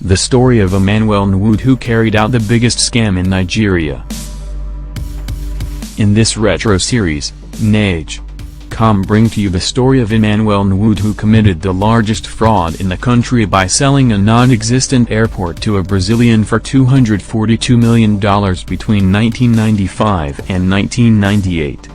the story of Emmanuel Nwude, who carried out the biggest scam in Nigeria. In this retro series, non-existent bring to you the story of Emmanuel Nwude, who committed the largest fraud in the country by selling a non-existent airport to a Brazilian for $242 million between 1995 and 1998.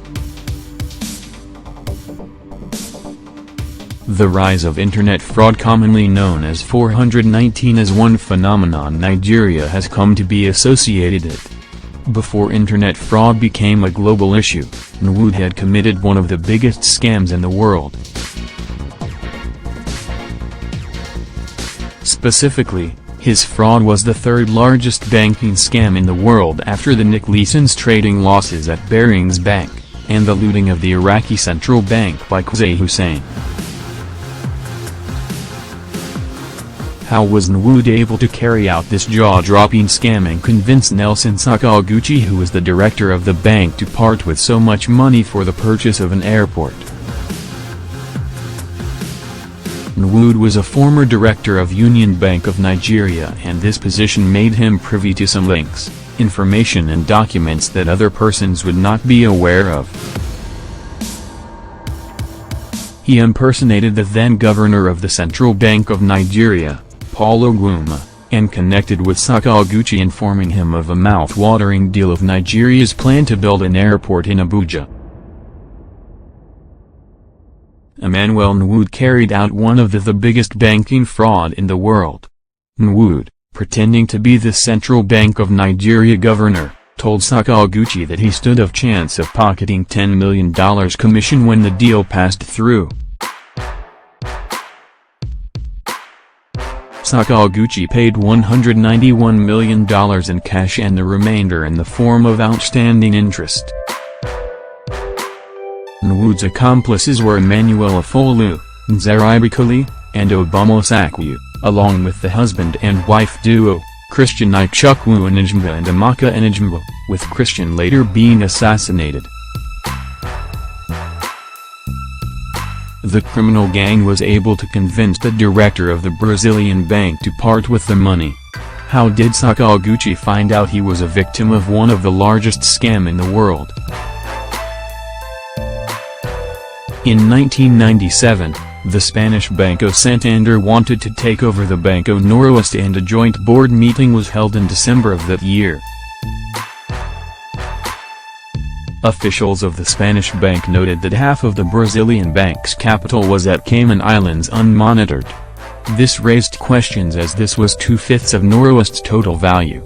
The rise of internet fraud, commonly known as 419, is one phenomenon Nigeria has come to be associated with. Before internet fraud became a global issue, Nwude had committed one of the biggest scams in the world. Specifically, his fraud was the third largest banking scam in the world after the Nicholason's trading losses at Barings Bank, and the looting of the Iraqi central bank by Qusay Hussein. How was Nwude able to carry out this jaw-dropping scam and convince Nelson Sakaguchi, who was the director of the bank, to part with so much money for the purchase of an airport? Nwude was a former director of Union Bank of Nigeria, and this position made him privy to some links, information and documents that other persons would not be aware of. He impersonated the then governor of the Central Bank of Nigeria, Paul Ogwuma, and connected with Sakaguchi, informing him of a mouth-watering deal of Nigeria's plan to build an airport in Abuja. Emmanuel Nwude carried out one of the biggest banking fraud in the world. Nwude, pretending to be the Central Bank of Nigeria governor, told Sakaguchi that he stood a chance of pocketing $10 million commission when the deal passed through. Sakaguchi paid $191 million in cash and the remainder in the form of outstanding interest. Nwude's accomplices were Emmanuel Afolu, Nzaribikali, and Obamosakwu, along with the husband and wife duo, Christian Ichukwu Enijimba and Amaka Enijimba, with Christian later being assassinated. The criminal gang was able to convince the director of the Brazilian bank to part with the money. How did Sakaguchi find out he was a victim of one of the largest scam in the world? In 1997, the Spanish Banco Santander wanted to take over the Banco Noroeste, and a joint board meeting was held in December of that year. Officials of the Spanish bank noted that half of the Brazilian bank's capital was at Cayman Islands unmonitored. This raised questions, as this was 2/5 of Noroeste's total value.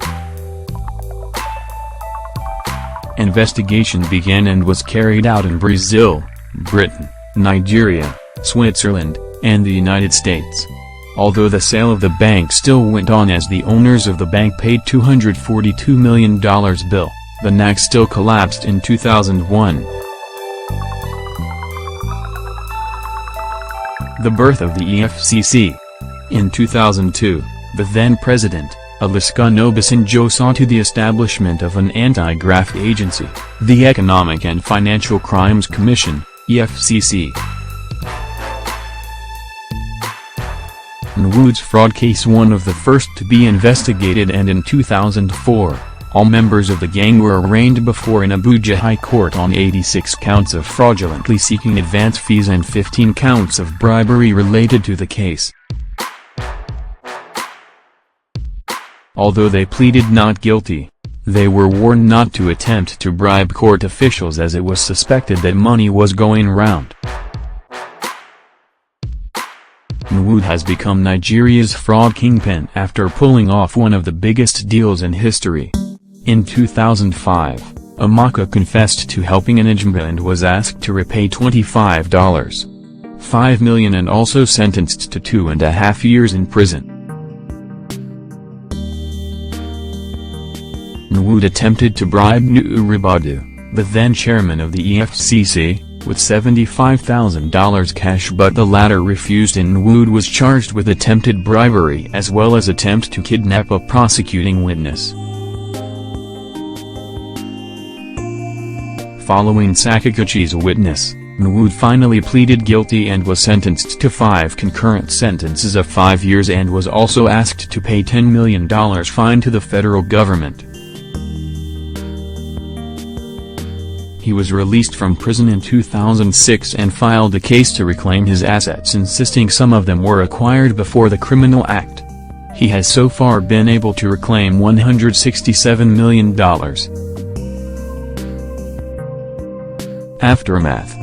Investigation began and was carried out in Brazil, Britain, Nigeria, Switzerland, and the United States. Although the sale of the bank still went on as the owners of the bank paid $242 million bill, the NAC still collapsed in 2001. The birth of the EFCC. In 2002, the then president, Olusegun Obasanjo, saw to the establishment of an anti-graft agency, the Economic and Financial Crimes Commission, EFCC. Nwude's fraud case, one of the first to be investigated, and in 2004, all members of the gang were arraigned before an Abuja High Court on 86 counts of fraudulently seeking advance fees and 15 counts of bribery related to the case. Although they pleaded not guilty, they were warned not to attempt to bribe court officials, as it was suspected that money was going round. Nwude has become Nigeria's fraud kingpin after pulling off one of the biggest deals in history. In 2005, Amaka confessed to helping Enijimba and was asked to repay $25.5 million and also sentenced to 2.5 years in prison. Nwude attempted to bribe Nuribadu, the then chairman of the EFCC, with $75,000 cash, but the latter refused, and Nwude was charged with attempted bribery as well as attempt to kidnap a prosecuting witness. Following Sakaguchi's witness, Nwude finally pleaded guilty and was sentenced to 5 concurrent sentences of 5 years and was also asked to pay $10 million fine to the federal government. He was released from prison in 2006 and filed a case to reclaim his assets, insisting some of them were acquired before the criminal act. He has so far been able to reclaim $167 million. Aftermath.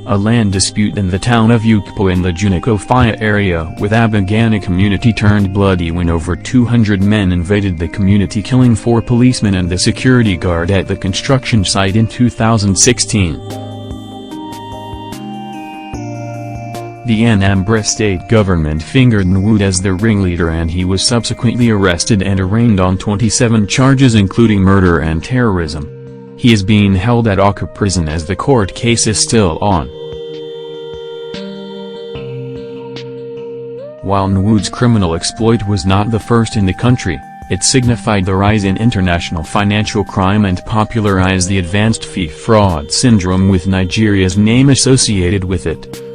A land dispute in the town of Ukpo in the Juniko-Faya area with Abagana community turned bloody when over 200 men invaded the community, killing 4 policemen and the security guard at the construction site in 2016. The Anambra state government fingered Nwude as the ringleader and he was subsequently arrested and arraigned on 27 charges including murder and terrorism. He is being held at Awka prison as the court case is still on. While Nwude's criminal exploit was not the first in the country, it signified the rise in international financial crime and popularized the advanced fee fraud syndrome with Nigeria's name associated with it.